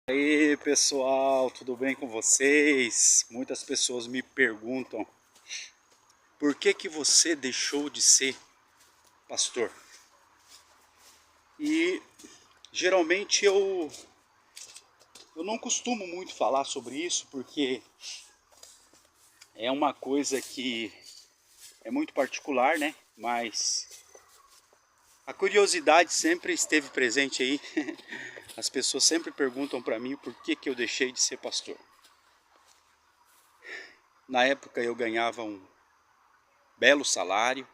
E aí pessoal, tudo bem com vocês? Muitas pessoas me perguntam por que você deixou de ser pastor? E geralmente eu não costumo muito falar sobre isso porque é uma coisa que é muito particular, né? Mas a curiosidade sempre esteve presente aí. As pessoas sempre perguntam para mim por que eu deixei de ser pastor. Na época eu ganhava um belo salário,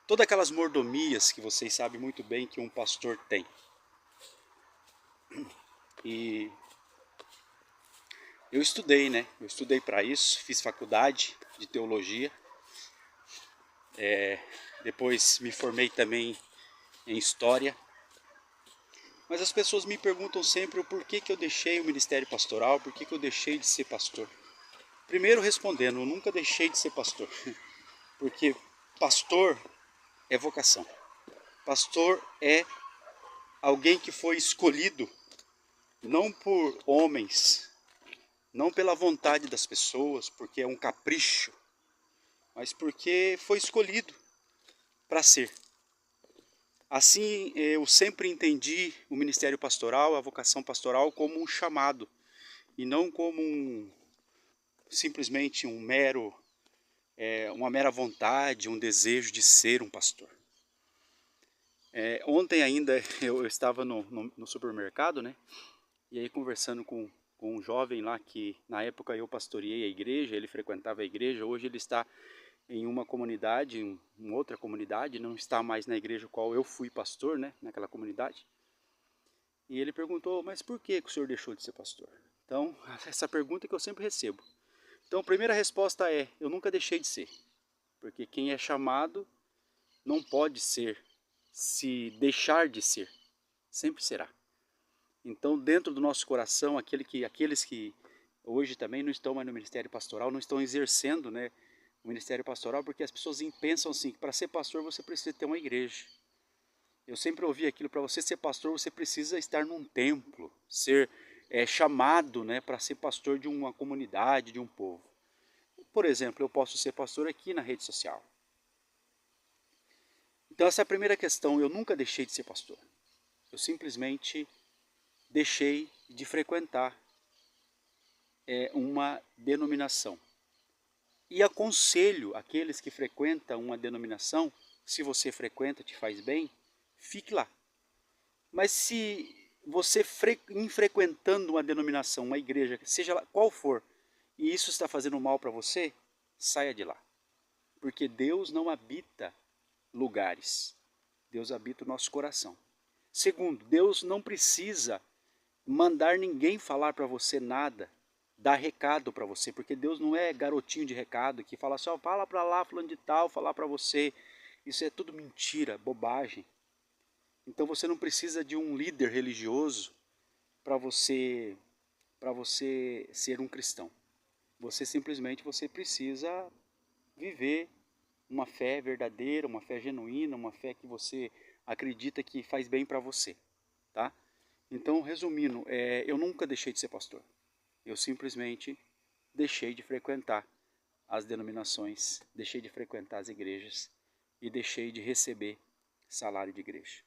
todas aquelas mordomias que vocês sabem muito bem que um pastor tem. E eu estudei, né? Eu estudei para isso, fiz faculdade de teologia. Depois me formei também em história. Mas as pessoas me perguntam sempre o porquê que eu deixei o ministério pastoral, por que eu deixei de ser pastor. Primeiro respondendo, eu nunca deixei de ser pastor. Porque pastor é vocação. Pastor é alguém que foi escolhido não por homens, não pela vontade das pessoas, porque é um capricho, mas porque foi escolhido para ser. Assim, eu sempre entendi o ministério pastoral, a vocação pastoral, como um chamado, e não como simplesmente uma mera vontade, um desejo de ser um pastor. Ontem ainda eu estava no supermercado, né? E aí conversando com um jovem lá que na época eu pastoreei a igreja, ele frequentava a igreja, hoje ele está em uma comunidade, em outra comunidade, não está mais na igreja qual eu fui pastor, né, naquela comunidade. E ele perguntou, mas por que o senhor deixou de ser pastor? Então, essa pergunta que eu sempre recebo. Então, a primeira resposta é, eu nunca deixei de ser. Porque quem é chamado não pode ser, se deixar de ser, sempre será. Então, dentro do nosso coração, aqueles que hoje também não estão mais no ministério pastoral, não estão exercendo, né, o ministério pastoral, porque as pessoas pensam assim, que para ser pastor você precisa ter uma igreja. Eu sempre ouvi aquilo, para você ser pastor você precisa estar num templo, ser chamado, né, para ser pastor de uma comunidade, de um povo. Por exemplo, eu posso ser pastor aqui na rede social. Então essa é a primeira questão, eu nunca deixei de ser pastor. Eu simplesmente deixei de frequentar uma denominação. E aconselho aqueles que frequentam uma denominação, se você frequenta, te faz bem, fique lá. Mas se você frequentando uma denominação, uma igreja, seja lá qual for, e isso está fazendo mal para você, saia de lá. Porque Deus não habita lugares, Deus habita o nosso coração. Segundo, Deus não precisa mandar ninguém falar para você nada, dar recado para você, porque Deus não é garotinho de recado que fala só, fala para lá, fulano de tal, falar para você. Isso é tudo mentira, bobagem. Então você não precisa de um líder religioso para você ser um cristão. Você precisa viver uma fé verdadeira, uma fé genuína, uma fé que você acredita que faz bem para você, tá? Então, resumindo, eu nunca deixei de ser pastor. Eu simplesmente deixei de frequentar as denominações, deixei de frequentar as igrejas e deixei de receber salário de igreja.